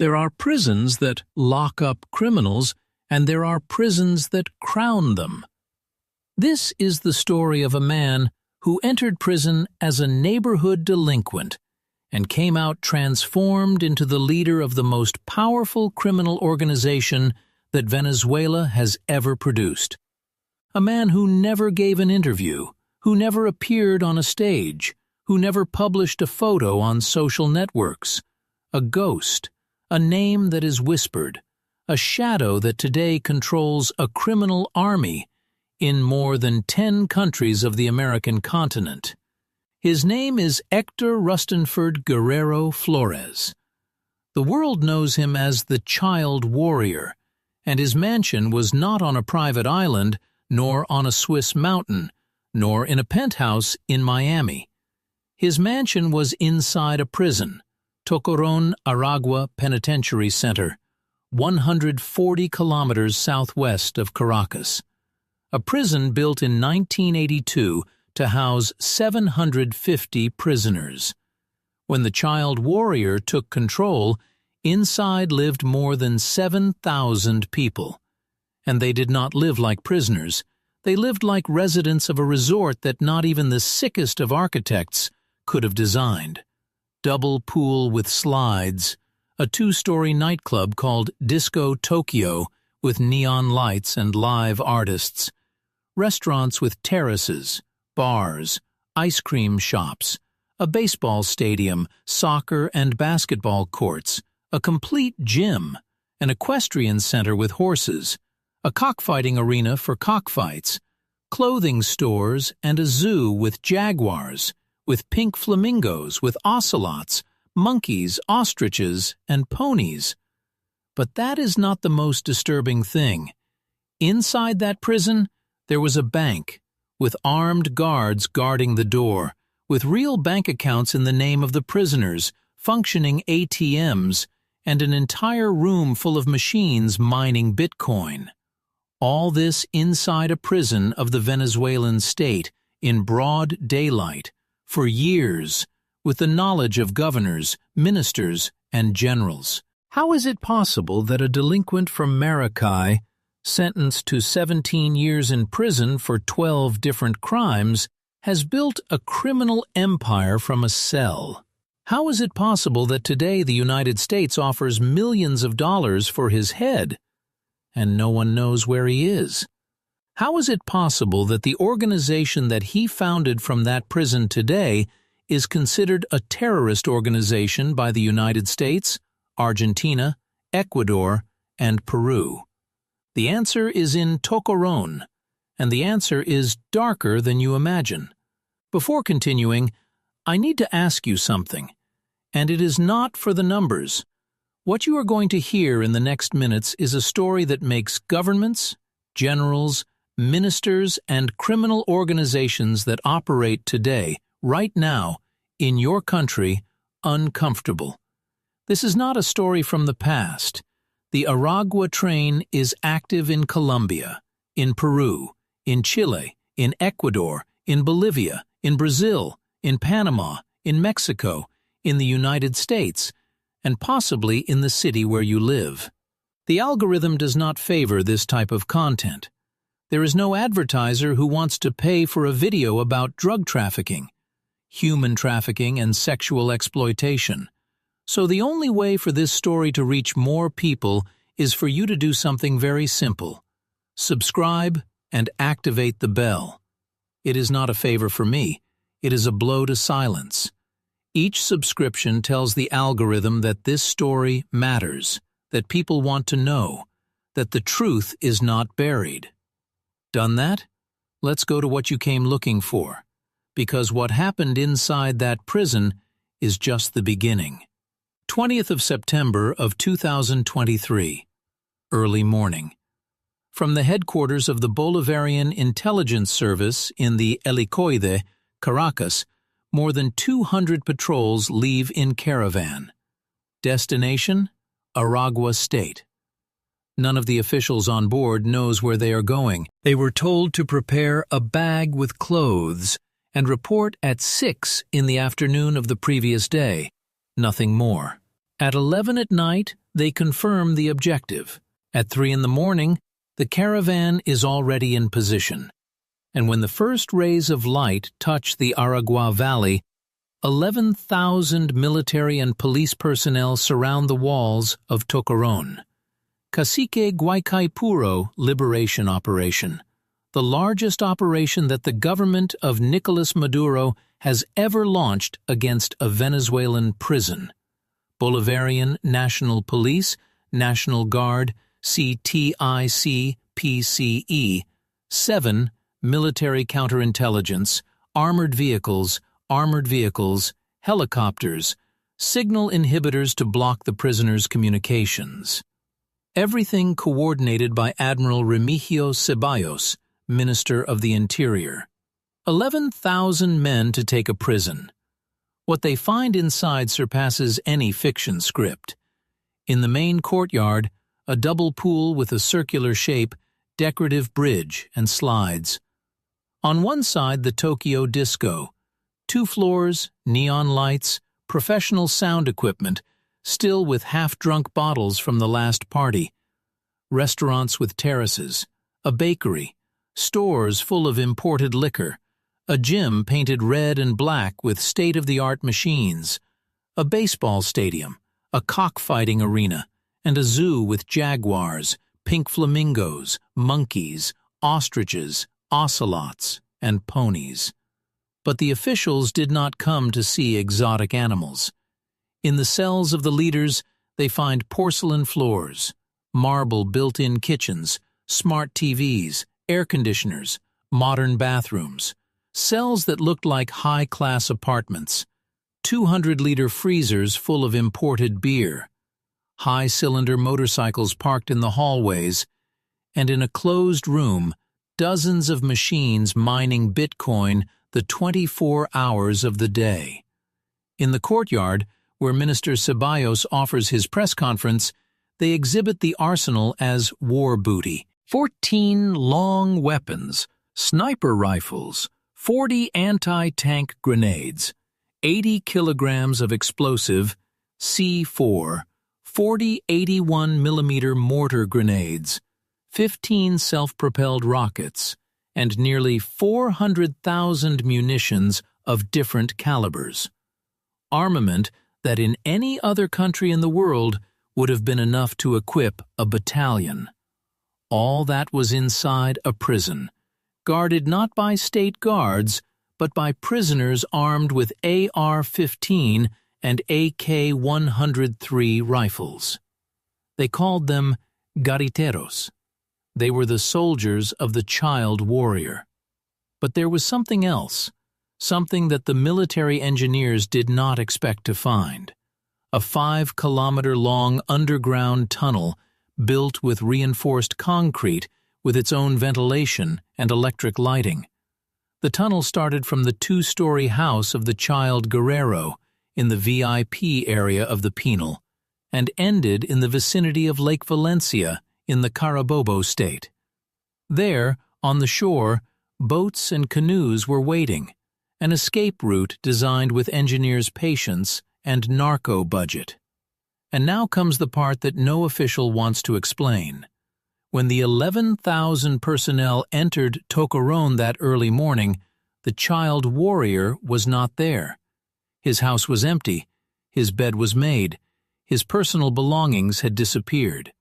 There are prisons that lock up criminals, and there are prisons that crown them. This is the story of a man who entered prison as a neighborhood delinquent and came out transformed into the leader of the most powerful criminal organization that Venezuela has ever produced. A man who never gave an interview, who never appeared on a stage, who never published a photo on social networks. A ghost, a name that is whispered, a shadow that today controls a criminal army in more than 10 countries of the American continent. His name is Hector Rustenford Guerrero Flores. The world knows him as the Child Warrior, and his mansion was not on a private island, nor on a Swiss mountain, nor in a penthouse in Miami. His mansion was inside a prison, Tocorón, Aragua Penitentiary Center, 140 kilometers southwest of Caracas. A prison built in 1982 to house 750 prisoners. When the Child Warrior took control, inside lived more than 7,000 people. And they did not live like prisoners. They lived like residents of a resort that not even the sickest of architects could have designed. Double pool with slides, a 2-story nightclub called Disco Tokyo with neon lights and live artists, restaurants with terraces, bars, ice cream shops, a baseball stadium, soccer and basketball courts, a complete gym, an equestrian center with horses, a cockfighting arena for cockfights, clothing stores and a zoo with jaguars, with pink flamingos, with ocelots, monkeys, ostriches, and ponies. But that is not the most disturbing thing. Inside that prison, there was a bank, with armed guards guarding the door, with real bank accounts in the name of the prisoners, functioning ATMs, and an entire room full of machines mining Bitcoin. All this inside a prison of the Venezuelan state, in broad daylight, for years, with the knowledge of governors, ministers, and generals. How is it possible that a delinquent from Maracay, sentenced to 17 years in prison for 12 different crimes, has built a criminal empire from a cell? How is it possible that today the United States offers millions of dollars for his head, and no one knows where he is? How is it possible that the organization that he founded from that prison today is considered a terrorist organization by the United States, Argentina, Ecuador, and Peru? The answer is in Tocorón, and the answer is darker than you imagine. Before continuing, I need to ask you something, and it is not for the numbers. What you are going to hear in the next minutes is a story that makes governments, generals, ministers, and criminal organizations that operate today, right now, in your country, uncomfortable. This is not a story from the past. The Aragua train is active in Colombia, in Peru, in Chile, in Ecuador, in Bolivia, in Brazil, in Panama, in Mexico, in the United States, and possibly in the city where you live. The algorithm does not favor this type of content. There is no advertiser who wants to pay for a video about drug trafficking, human trafficking, and sexual exploitation. So the only way for this story to reach more people is for you to do something very simple. Subscribe and activate the bell. It is not a favor for me. It is a blow to silence. Each subscription tells the algorithm that this story matters, that people want to know, that the truth is not buried. Done that? Let's go to what you came looking for, because what happened inside that prison is just the beginning. 20th of September of 2023, early morning. From the headquarters of the Bolivarian Intelligence Service in the Helicoide, Caracas, more than 200 patrols leave in caravan. Destination? Aragua State. None of the officials on board knows where they are going. They were told to prepare a bag with clothes and report at 6 in the afternoon of the previous day. Nothing more. At 11 at night, They confirm the objective. At 3 in the morning, the caravan is already in position, and when the first rays of light touch the Aragua Valley, 11,000 military and police personnel surround the walls of Tocorón. Cacique Guaycaipuro Liberation Operation, the largest operation that the government of Nicolás Maduro has ever launched against a Venezuelan prison. Bolivarian National Police, National Guard, CTIC, PCE, 7 military counterintelligence, armored vehicles, helicopters, signal inhibitors to block the prisoners' communications. Everything coordinated by Admiral Remigio Ceballos, Minister of the Interior. 11,000 men to take a prison. What they find inside surpasses any fiction script. In the main courtyard, a double pool with a circular shape, decorative bridge and slides. On one side, the Tokyo Disco. 2 floors, neon lights, professional sound equipment, still with half-drunk bottles from the last party. Restaurants with terraces, a bakery, stores full of imported liquor, a gym painted red and black with state-of-the-art machines, a baseball stadium, a cockfighting arena, and a zoo with jaguars, pink flamingos, monkeys, ostriches, ocelots, and ponies. But the officials did not come to see exotic animals. In the cells of the leaders, they find porcelain floors, marble built-in kitchens, smart TVs, air conditioners, modern bathrooms, cells that looked like high-class apartments, 200-liter freezers full of imported beer, high-cylinder motorcycles parked in the hallways, and in a closed room, dozens of machines mining Bitcoin the 24 hours of the day. In the courtyard, where Minister Ceballos offers his press conference, they exhibit the arsenal as war booty. 14 long weapons, sniper rifles, 40 anti-tank grenades, 80 kilograms of explosive C4, 40 81mm mortar grenades, 15 self-propelled rockets, and nearly 400,000 munitions of different calibers. Armament that in any other country in the world would have been enough to equip a battalion. All that was inside a prison, guarded not by state guards, but by prisoners armed with AR-15 and AK-103 rifles. They called them guerrilleros. They were the soldiers of the child warrior. But there was something else, something that the military engineers did not expect to find. A 5-kilometer-long underground tunnel built with reinforced concrete with its own ventilation and electric lighting. The tunnel started from the 2-story house of the child Guerrero in the VIP area of the Penal and ended in the vicinity of Lake Valencia in the Carabobo state. There, on the shore, boats and canoes were waiting, an escape route designed with engineers' patience and narco budget. And now comes the part that no official wants to explain. When the 11,000 personnel entered Tocorón that early morning, the child warrior was not there. His house was empty, his bed was made, his personal belongings had disappeared.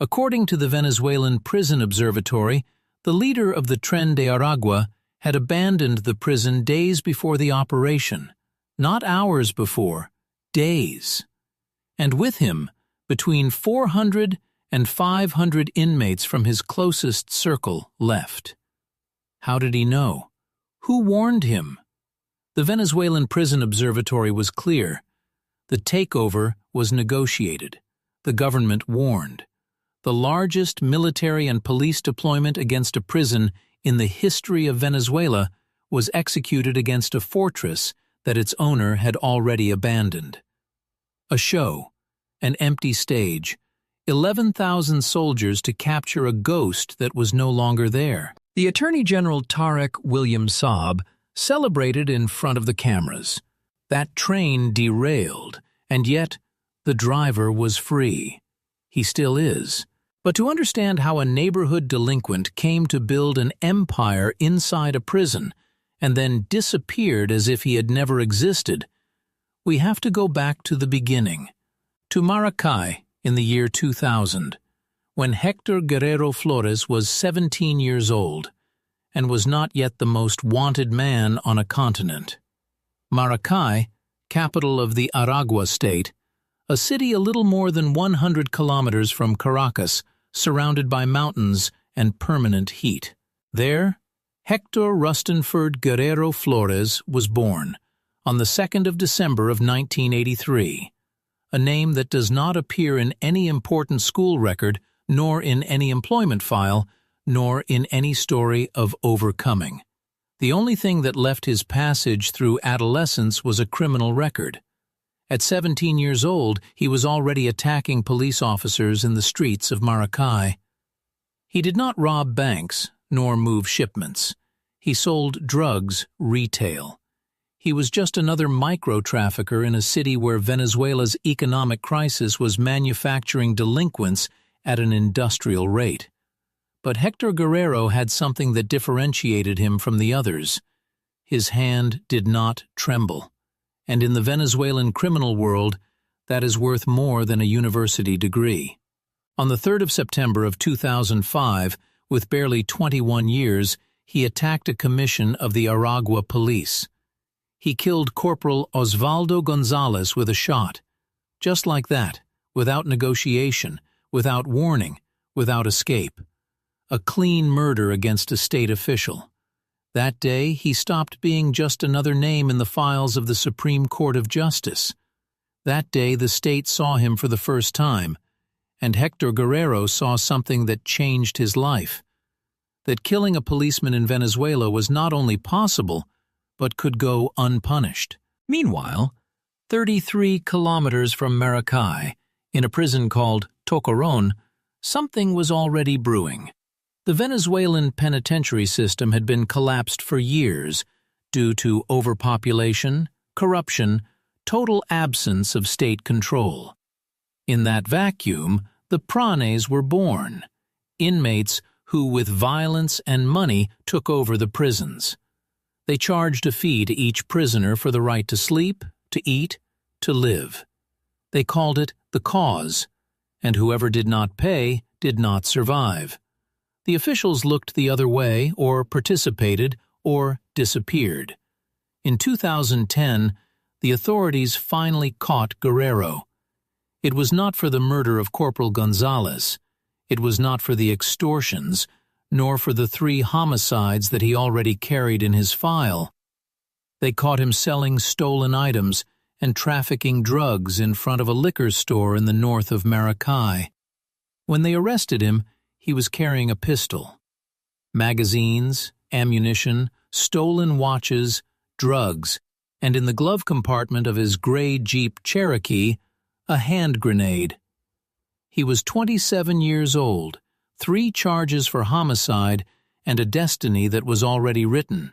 According to the Venezuelan Prison Observatory, the leader of the Tren de Aragua had abandoned the prison days before the operation, not hours before, days. And with him, between 400 and 500 inmates from his closest circle left. How did he know? Who warned him? The Venezuelan Prison Observatory was clear. The takeover was negotiated. The government warned. The largest military and police deployment against a prison in the history of Venezuela was executed against a fortress that its owner had already abandoned. A show, an empty stage, 11,000 soldiers to capture a ghost that was no longer there. The Attorney General Tarek William Saab celebrated in front of the cameras. That train derailed, and yet The driver was free. He still is. But to understand how a neighborhood delinquent came to build an empire inside a prison and then disappeared as if he had never existed, we have to go back to the beginning, to Maracay in the year 2000, when Hector Guerrero Flores was 17 years old and was not yet the most wanted man on a continent. Maracay, capital of the Aragua state, a city a little more than 100 kilometers from Caracas, surrounded by mountains and permanent heat. There, Hector Rustenford Guerrero Flores was born on the 2nd of December of 1983, a name that does not appear in any important school record, nor in any employment file, nor in any story of overcoming. The only thing that left his passage through adolescence was a criminal record. At 17 years old, he was already attacking police officers in the streets of Maracay. He did not rob banks, nor move shipments. He sold drugs retail. He was just another micro-trafficker in a city where Venezuela's economic crisis was manufacturing delinquents at an industrial rate. But Hector Guerrero had something that differentiated him from the others. His hand did not tremble. And in the Venezuelan criminal world, that is worth more than a university degree. On the 3rd of September of 2005, with barely 21 years, he attacked a commission of the Aragua police. He killed Corporal Osvaldo Gonzalez with a shot. Just like that, without negotiation, without warning, without escape. A clean murder against a state official. That day, he stopped being just another name in the files of the Supreme Court of Justice. That day, the state saw him for the first time, and Hector Guerrero saw something that changed his life. That killing a policeman in Venezuela was not only possible, but could go unpunished. Meanwhile, 33 kilometers from Maracay, in a prison called Tocorón, something was already brewing. The Venezuelan penitentiary system had been collapsed for years due to overpopulation, corruption, total absence of state control. In that vacuum, the pranes were born, inmates who with violence and money took over the prisons. They charged a fee to each prisoner for the right to sleep, to eat, to live. They called it the cause, and whoever did not pay did not survive. The officials looked the other way, or participated, or disappeared. In 2010, the authorities finally caught Guerrero. It was not for the murder of Corporal Gonzalez. It was not for the extortions, nor for the 3 homicides that he already carried in his file. They caught him selling stolen items and trafficking drugs in front of a liquor store in the north of Maracay. When they arrested him, he was carrying a pistol. Magazines, ammunition, stolen watches, drugs, and in the glove compartment of his gray Jeep Cherokee, a hand grenade. He was 27 years old, 3 charges for homicide, and a destiny that was already written.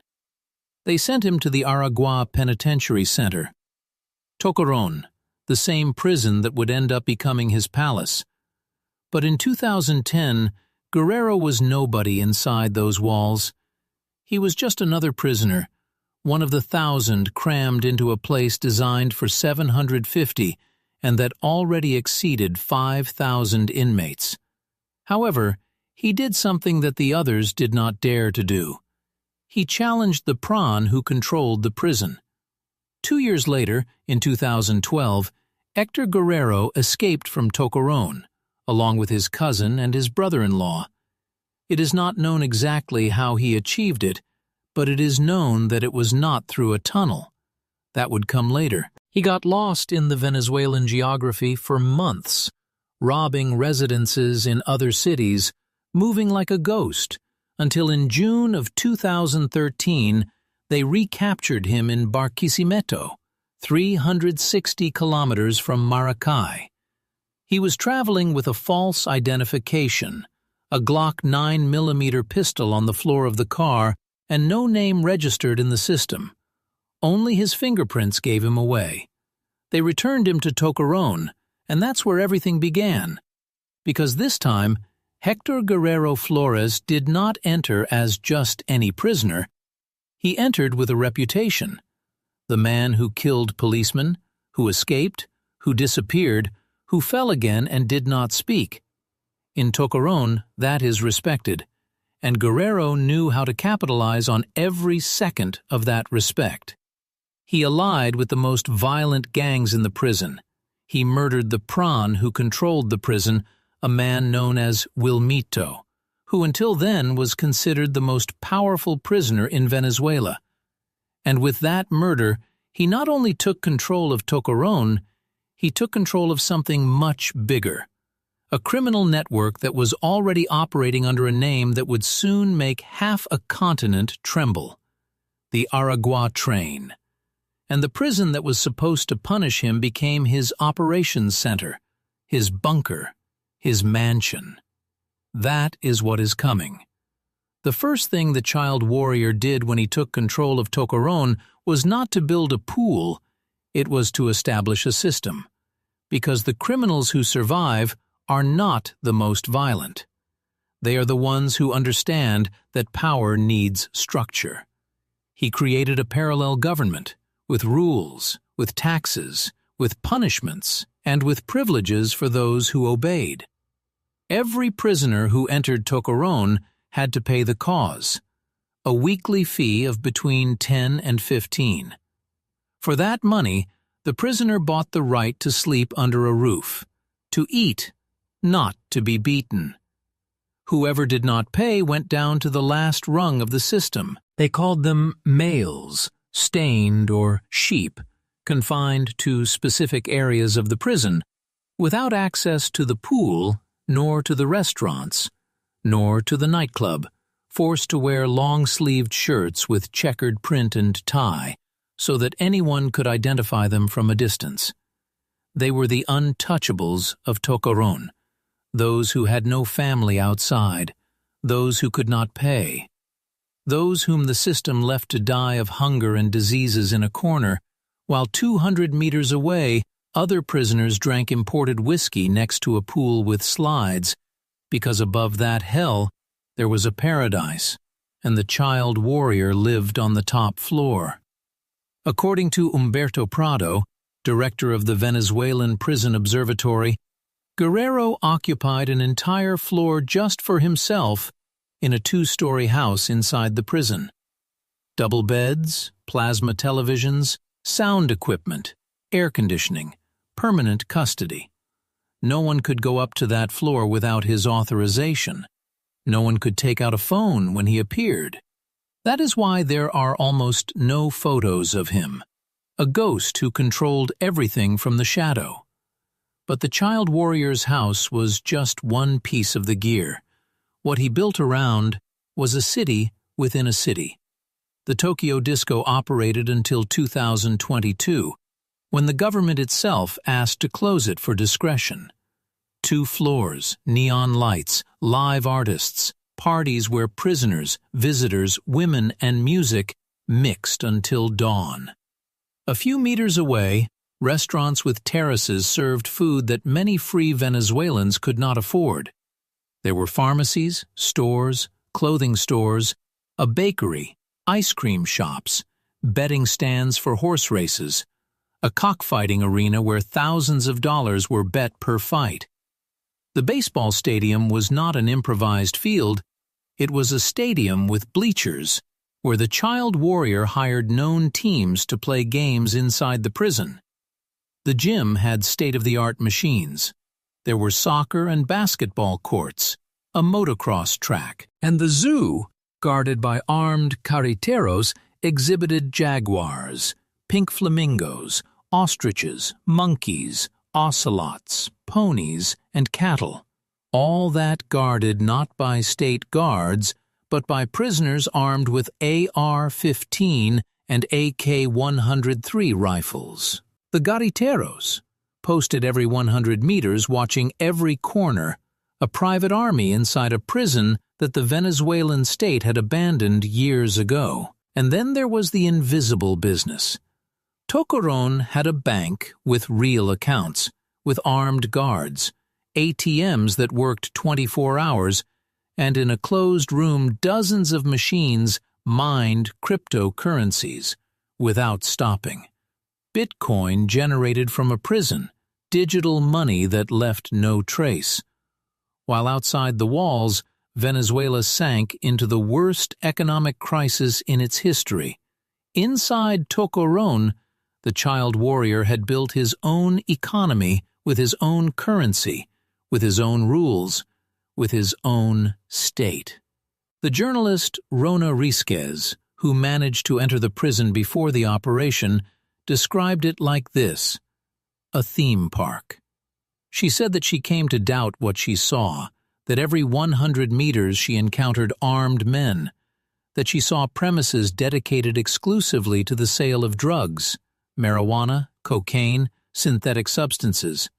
They sent him to the Aragua Penitentiary Center. Tocorón, the same prison that would end up becoming his palace. But in 2010, Guerrero was nobody inside those walls. He was just another prisoner, one of the 1,000 crammed into a place designed for 750 and that already exceeded 5,000 inmates. However, he did something that the others did not dare to do. He challenged the prawn who controlled the prison. 2 years later, in 2012, Hector Guerrero escaped from Tocorón, along with his cousin and his brother-in-law. It is not known exactly how he achieved it, but it is known that it was not through a tunnel. That would come later. He got lost in the Venezuelan geography for months, robbing residences in other cities, moving like a ghost, until in June of 2013, they recaptured him in Barquisimeto, 360 kilometers from Maracay. He was traveling with a false identification, a Glock 9mm pistol on the floor of the car, and no name registered in the system. Only his fingerprints gave him away. They returned him to Tocorón, And that's where everything began. Because this time, Hector Guerrero Flores did not enter as just any prisoner. He entered with a reputation. The man who killed policemen, who escaped, who disappeared, who fell again and did not speak. In Tocorón, that is respected, and Guerrero knew how to capitalize on every second of that respect. He allied with the most violent gangs in the prison. He murdered the prawn who controlled the prison, a man known as Wilmito, who until then was considered the most powerful prisoner in Venezuela. And with that murder, he not only took control of Tocorón, he took control of something much bigger. A criminal network that was already operating under a name that would soon make half a continent tremble. The Aragua train. And the prison that was supposed to punish him became his operations center, his bunker, his mansion. That is what is coming. The first thing the child warrior did when he took control of Tocorón was not to build a pool, it was to establish a system. Because the criminals who survive are not the most violent. They are the ones who understand that power needs structure. He created a parallel government, with rules, with taxes, with punishments, and with privileges for those who obeyed. Every prisoner who entered Tocorón had to pay the cause, a weekly fee of between 10 and 15. For that money, the prisoner bought the right to sleep under a roof, to eat, not to be beaten. Whoever did not pay went down to the last rung of the system. They called them males, stained or sheep, confined to specific areas of the prison, without access to the pool, nor to the restaurants, nor to the nightclub, forced to wear long-sleeved shirts with checkered print and tie, so that anyone could identify them from a distance. They were the untouchables of Tocorón, those who had no family outside, those who could not pay, those whom the system left to die of hunger and diseases in a corner, while 200 meters away, other prisoners drank imported whiskey next to a pool with slides, because above that hell there was a paradise, and the child warrior lived on the top floor. According to Humberto Prado, director of the Venezuelan Prison Observatory, Guerrero occupied an entire floor just for himself in a 2-story house inside the prison. Double beds, plasma televisions, sound equipment, air conditioning, permanent custody. No one could go up to that floor without his authorization. No one could take out a phone when he appeared. That is why there are almost no photos of him, a ghost who controlled everything from the shadow. But the child warrior's house was just one piece of the gear. What he built around was a city within a city. The Tokyo Disco operated until 2022, when the government itself asked to close it for discretion. 2 floors, neon lights, live artists, parties where prisoners, visitors, women, and music mixed until dawn. A few meters away, restaurants with terraces served food that many free Venezuelans could not afford. There were pharmacies, stores, clothing stores, a bakery, ice cream shops, betting stands for horse races, a cockfighting arena where thousands of dollars were bet per fight. The baseball stadium was not an improvised field, it was a stadium with bleachers, where the child warrior hired known teams to play games inside the prison. The gym had state-of-the-art machines. There were soccer and basketball courts, a motocross track, and the zoo, guarded by armed carreteros, exhibited jaguars, pink flamingos, ostriches, monkeys, ocelots, ponies, and cattle. All that guarded not by state guards, but by prisoners armed with AR-15 and AK-103 rifles. The guerrilleros, posted every 100 meters watching every corner, a private army inside a prison that the Venezuelan state had abandoned years ago. And then there was the invisible business. Tocorón had a bank with real accounts, with armed guards, ATMs that worked 24 hours, and in a closed room dozens of machines mined cryptocurrencies without stopping. Bitcoin generated from a prison, digital money that left no trace. While outside the walls, Venezuela sank into the worst economic crisis in its history. Inside Tocorón, the child warrior had built his own economy with his own currency, with his own rules, with his own state. The journalist Rona Rizquez, who managed to enter the prison before the operation, described it like this: a theme park. She said that she came to doubt what she saw, that every 100 meters she encountered armed men, that she saw premises dedicated exclusively to the sale of drugs, marijuana, cocaine, synthetic substances,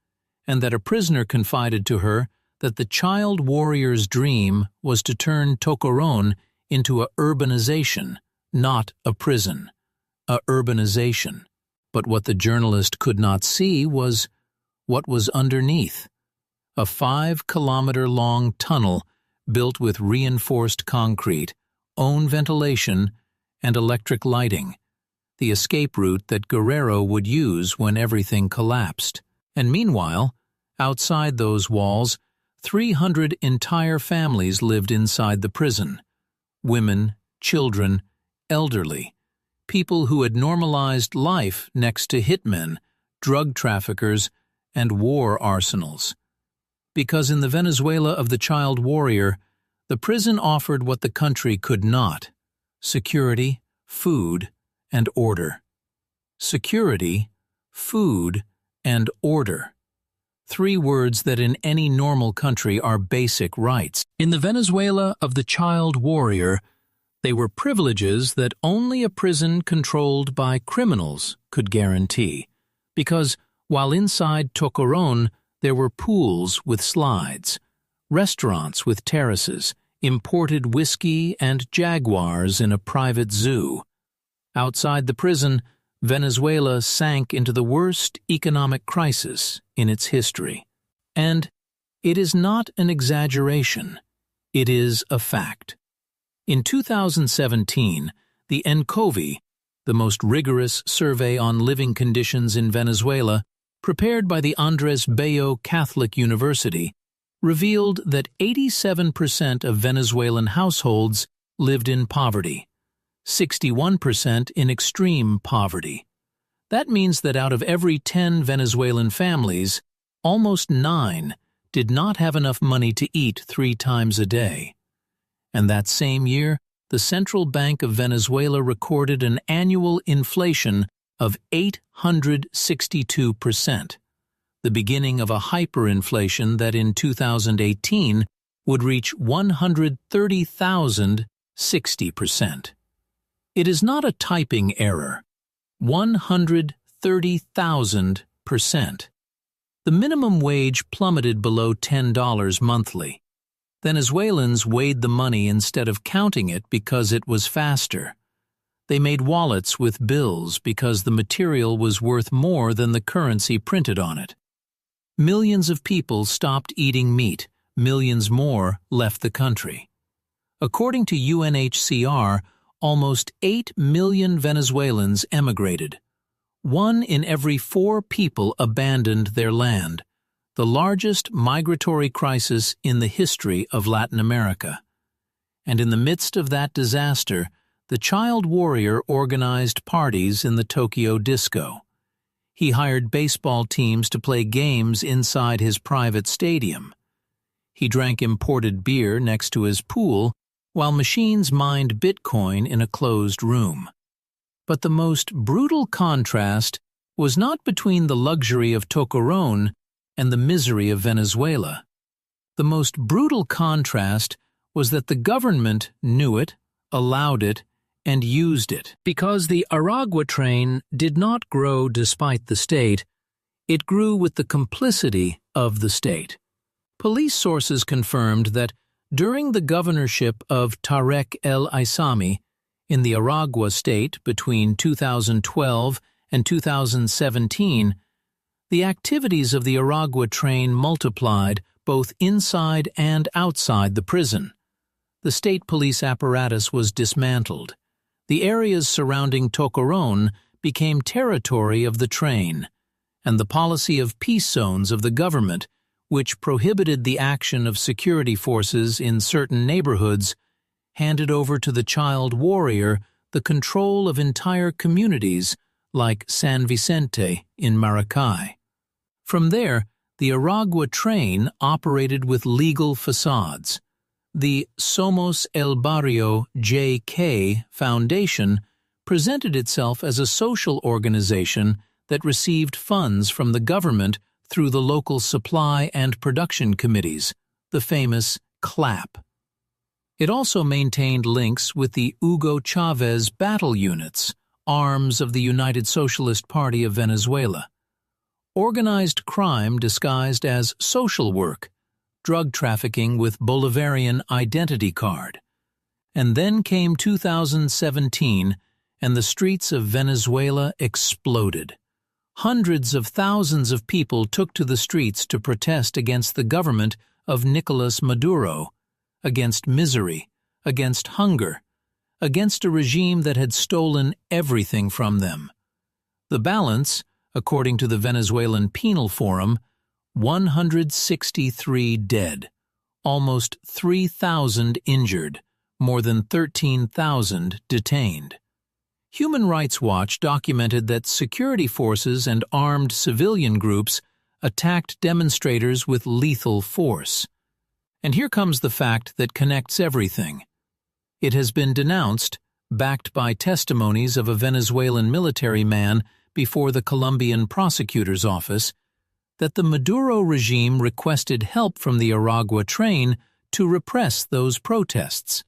and that a prisoner confided to her that the child warrior's dream was to turn Tocorón into a urbanization, not a prison, a urbanization. But what the journalist could not see was what was underneath. A 5-kilometer-long tunnel built with reinforced concrete, own ventilation, and electric lighting, the escape route that Guerrero would use when everything collapsed. And meanwhile, outside those walls, 300 entire families lived inside the prison. Women, children, elderly, people who had normalized life next to hitmen, drug traffickers, and war arsenals. Because in the Venezuela of the child warrior, the prison offered what the country could not: security, food, and order. Security, food, and order. 3 words that in any normal country are basic rights. In the Venezuela of the child warrior, they were privileges that only a prison controlled by criminals could guarantee, because while inside Tocorón there were pools with slides, restaurants with terraces, imported whiskey and jaguars in a private zoo. Outside the prison, Venezuela sank into the worst economic crisis in its history. And it is not an exaggeration. It is a fact. In 2017, the ENCOVI, the most rigorous survey on living conditions in Venezuela, prepared by the Andrés Bello Catholic University, revealed that 87% of Venezuelan households lived in poverty, 61% in extreme poverty. That means that out of every 10 Venezuelan families, almost 9 did not have enough money to eat 3 times a day. And that same year, the Central Bank of Venezuela recorded an annual inflation of 862%, the beginning of a hyperinflation that in 2018 would reach 130,060%. It is not a typing error. 130,000%. The minimum wage plummeted below $10 monthly. Venezuelans weighed the money instead of counting it because it was faster. They made wallets with bills because the material was worth more than the currency printed on it. Millions of people stopped eating meat. Millions more left the country. According to UNHCR, almost 8 million Venezuelans emigrated. 1 in every 4 people abandoned their land, the largest migratory crisis in the history of Latin America. And in the midst of that disaster, the child warrior organized parties in the Tokyo disco. He hired baseball teams to play games inside his private stadium. He drank imported beer next to his pool while machines mined Bitcoin in a closed room. But the most brutal contrast was not between the luxury of Tocorón and the misery of Venezuela. The most brutal contrast was that the government knew it, allowed it, and used it. Because the Aragua train did not grow despite the state, it grew with the complicity of the state. Police sources confirmed that during the governorship of Tarek el-Aissami in the Aragua state between 2012 and 2017, The activities of the Aragua train multiplied both inside and outside the prison. The state police apparatus was dismantled. The areas surrounding Tocorón became territory of the train, and the policy of peace zones of the government, which prohibited the action of security forces in certain neighborhoods, handed over to the child warrior the control of entire communities like San Vicente in Maracay. From there, the Aragua train operated with legal facades. The Somos El Barrio J.K. Foundation presented itself as a social organization that received funds from the government through the local supply and production committees, the famous CLAP. It also maintained links with the Hugo Chavez battle units, arms of the United Socialist Party of Venezuela. Organized crime disguised as social work, drug trafficking with Bolivarian identity card. And then came 2017, and the streets of Venezuela exploded. Hundreds of thousands of people took to the streets to protest against the government of Nicolas Maduro, against misery, against hunger, against a regime that had stolen everything from them. The balance, according to the Venezuelan Penal Forum, 163 dead, almost 3,000 injured, more than 13,000 detained. Human Rights Watch documented that security forces and armed civilian groups attacked demonstrators with lethal force. And here comes the fact that connects everything. It has been denounced, backed by testimonies of a Venezuelan military man before the Colombian prosecutor's office, that the Maduro regime requested help from the Aragua train to repress those protests.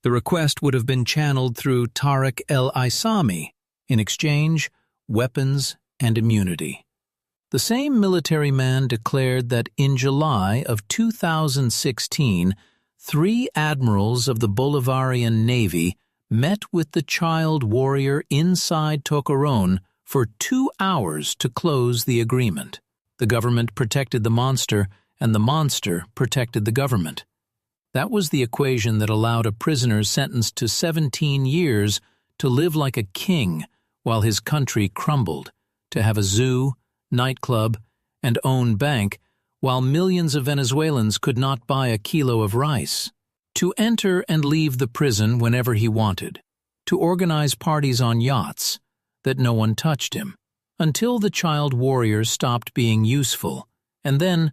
The request would have been channeled through Tariq el-Aissami, in exchange, weapons and immunity. The same military man declared that in July of 2016, 3 admirals of the Bolivarian Navy met with the child warrior inside Tocorón for 2 hours to close the agreement. The government protected the monster, and the monster protected the government. That was the equation that allowed a prisoner sentenced to 17 years to live like a king while his country crumbled, to have a zoo, nightclub, and own bank, while millions of Venezuelans could not buy a kilo of rice, to enter and leave the prison whenever he wanted, to organize parties on yachts, that no one touched him, until the child warrior stopped being useful, and then,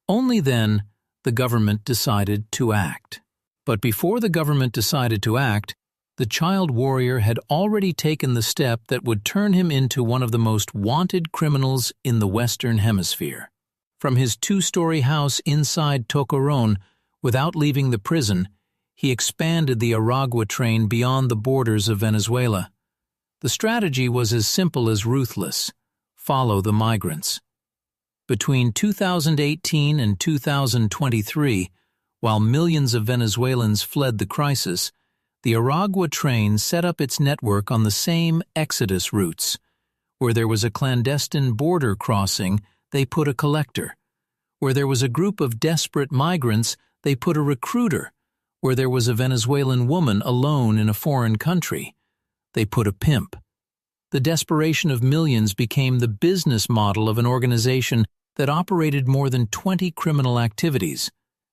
only then, the government decided to act. But before the government decided to act, the child warrior had already taken the step that would turn him into one of the most wanted criminals in the Western Hemisphere. From his 2-story house inside Tocorón, without leaving the prison, he expanded the Aragua train beyond the borders of Venezuela. The strategy was as simple as ruthless: follow the migrants. Between 2018 and 2023, while millions of Venezuelans fled the crisis, the Aragua train set up its network on the same exodus routes. Where there was a clandestine border crossing, they put a collector. Where there was a group of desperate migrants, they put a recruiter. Where there was a Venezuelan woman alone in a foreign country, they put a pimp. The desperation of millions became the business model of an organization that operated more than 20 criminal activities: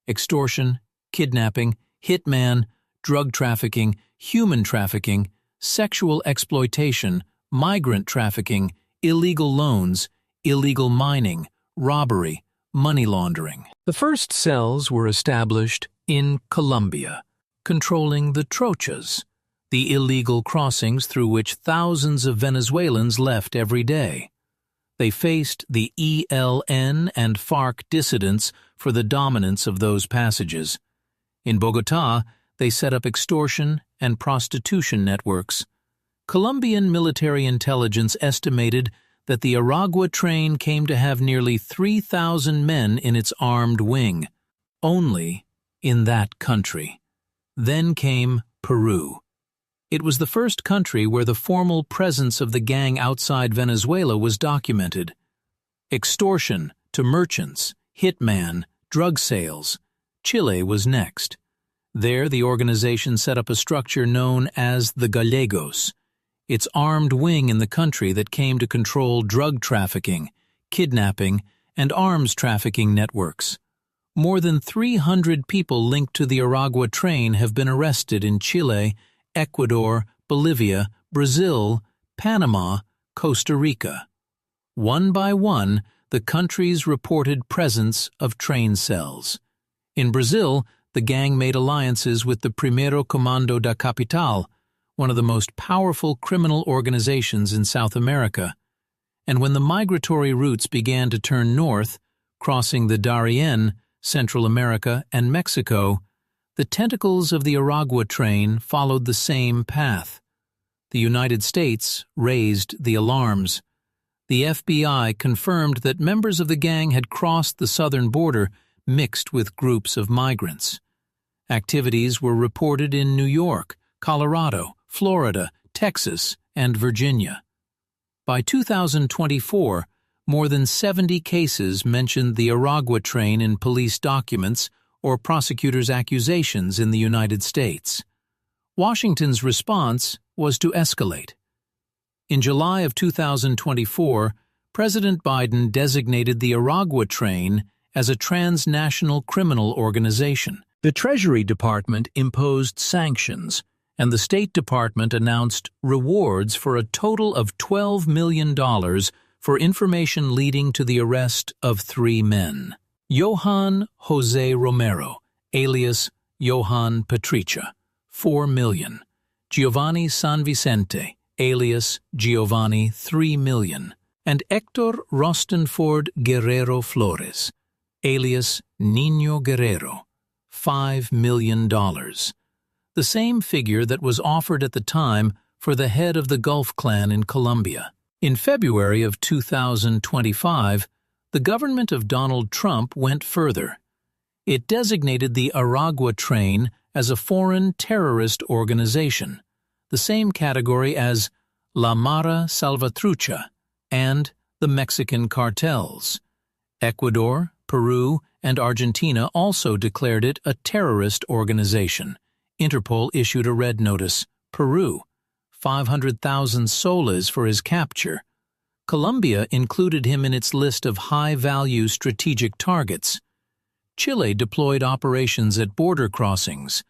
extortion, kidnapping, hitman, drug trafficking, human trafficking, sexual exploitation, migrant trafficking, illegal loans, illegal mining, robbery, money laundering. The first cells were established in Colombia, controlling the trochas, the illegal crossings through which thousands of Venezuelans left every day. They faced the ELN and FARC dissidents for the dominance of those passages. In Bogotá, they set up extortion and prostitution networks. Colombian military intelligence estimated that the Aragua train came to have nearly 3,000 men in its armed wing, only in that country. Then came Peru. It was the first country where the formal presence of the gang outside Venezuela was documented. extortion to merchants, hitman, drug sales. Chile was next. There, the organization set up a structure known as the Gallegos, its armed wing in the country that came to control drug trafficking, kidnapping, and arms trafficking networks. More than 300 people linked to the Aragua train have been arrested in Chile, Ecuador, Bolivia, Brazil, Panama, Costa Rica. One by one, the countries reported presence of train cells. In Brazil, the gang made alliances with the Primeiro Comando da Capital, one of the most powerful criminal organizations in South America. And when the migratory routes began to turn north, crossing the Darien, Central America, and Mexico, the tentacles of the Aragua train followed the same path. The United States raised the alarms. The FBI confirmed that members of the gang had crossed the southern border mixed with groups of migrants. Activities were reported in New York, Colorado, Florida, Texas, and Virginia. By 2024, more than 70 cases mentioned the Aragua train in police documents or prosecutors' accusations in the United States. Washington's response was to escalate. In July of 2024, President Biden designated the Aragua train as a transnational criminal organization. The Treasury Department imposed sanctions, and the State Department announced rewards for a total of $12 million for information leading to the arrest of 3 men. Johan Jose Romero, alias Johan Patricia, $4 million. Giovanni San Vicente, alias Giovanni, $3 million. And Hector Rostenford Guerrero Flores, alias Niño Guerrero, $5 million. The same figure that was offered at the time for the head of the Gulf clan in Colombia. In February of 2025, the government of Donald Trump went further. It designated the Aragua train as a foreign terrorist organization, the same category as La Mara Salvatrucha and the Mexican cartels. Ecuador, Peru, and Argentina also declared it a terrorist organization. Interpol issued a red notice. Peru, 500,000 soles for his capture. Colombia included him in its list of high-value strategic targets. Chile deployed operations at border crossings,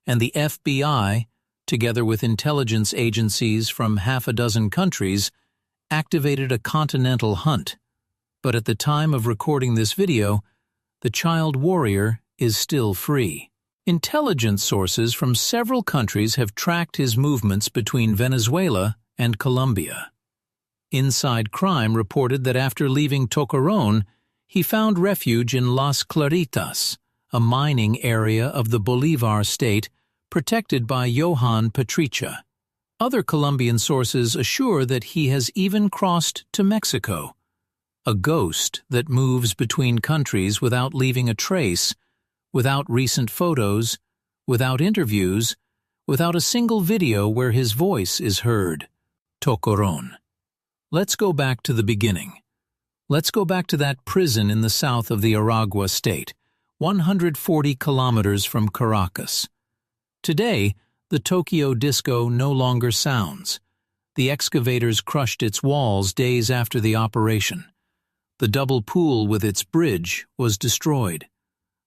and the FBI, together with intelligence agencies from half a dozen countries, activated a continental hunt. But at the time of recording this video, the child warrior is still free. Intelligence sources from several countries have tracked his movements between Venezuela and Colombia. Inside Crime reported that after leaving Tocorón, he found refuge in Las Claritas, a mining area of the Bolívar state protected by Johan Patricia. Other Colombian sources assure that he has even crossed to Mexico, a ghost that moves between countries without leaving a trace, without recent photos, without interviews, without a single video where his voice is heard. Tocorón. Let's go back to the beginning. Let's go back to that prison in the south of the Aragua state, 140 kilometers from Caracas. Today, the Tokyo disco no longer sounds. The excavators crushed its walls days after the operation. The double pool with its bridge was destroyed.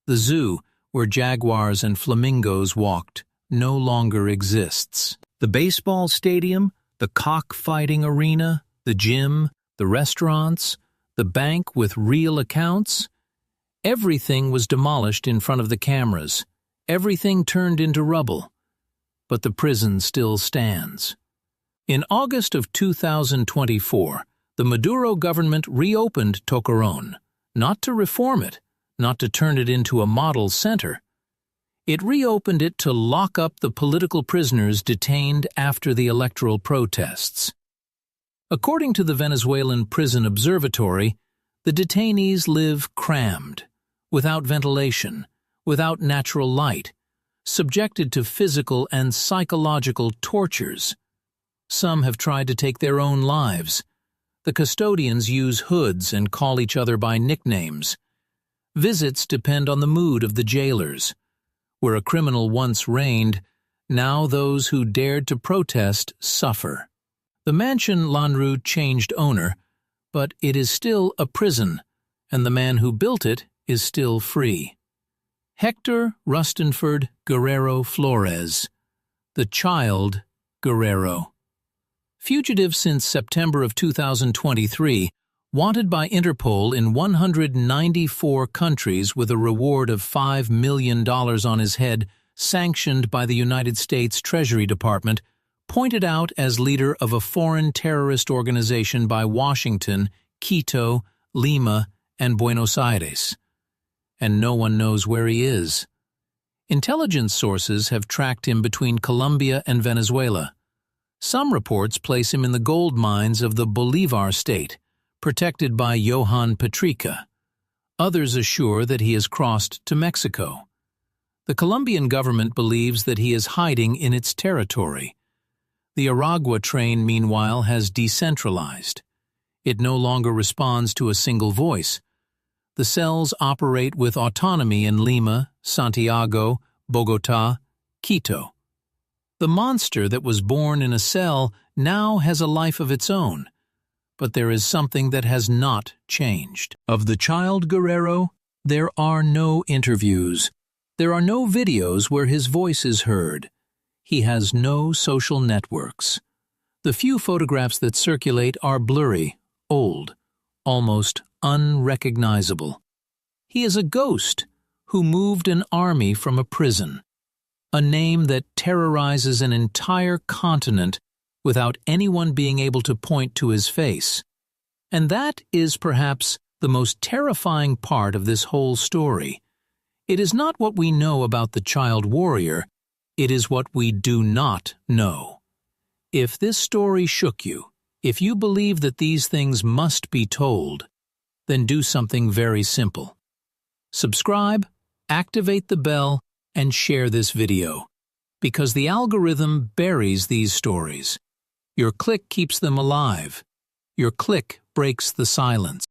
The zoo, where jaguars and flamingos walked, no longer exists. The baseball stadium, the cockfighting arena, the gym, the restaurants, the bank with real accounts, everything was demolished in front of the cameras. Everything turned into rubble. But the prison still stands. In August of 2024, the Maduro government reopened Tocorón, not to reform it, not to turn it into a model center. It reopened it to lock up the political prisoners detained after the electoral protests. According to the Venezuelan Prison Observatory, the detainees live crammed, without ventilation, without natural light, subjected to physical and psychological tortures. Some have tried to take their own lives. The custodians use hoods and call each other by nicknames. Visits depend on the mood of the jailers. Where a criminal once reigned, now those who dared to protest suffer. The mansion Lanru changed owner, but it is still a prison, and the man who built it is still free. Hector Rustenford Guerrero Flores, the child Guerrero. Fugitive since September of 2023, wanted by Interpol in 194 countries with a reward of $5 million on his head, sanctioned by the United States Treasury Department, pointed out as leader of a foreign terrorist organization by Washington, Quito, Lima, and Buenos Aires. And no one knows where he is. Intelligence sources have tracked him between Colombia and Venezuela. Some reports place him in the gold mines of the Bolivar state, protected by Johan Petrica. Others assure that he has crossed to Mexico. The Colombian government believes that he is hiding in its territory. The Aragua train, meanwhile, has decentralized. It no longer responds to a single voice. The cells operate with autonomy in Lima, Santiago, Bogotá, Quito. The monster that was born in a cell now has a life of its own. But there is something that has not changed. Of the child Guerrero, there are no interviews. There are no videos where his voice is heard. He has no social networks. The few photographs that circulate are blurry, old, almost unrecognizable. He is a ghost who moved an army from a prison, a name that terrorizes an entire continent without anyone being able to point to his face. And that is perhaps the most terrifying part of this whole story. It is not what we know about the child warrior, it is what we do not know. If this story shook you, if you believe that these things must be told, then do something very simple. Subscribe, activate the bell, and share this video, because the algorithm buries these stories. Your click keeps them alive. Your click breaks the silence.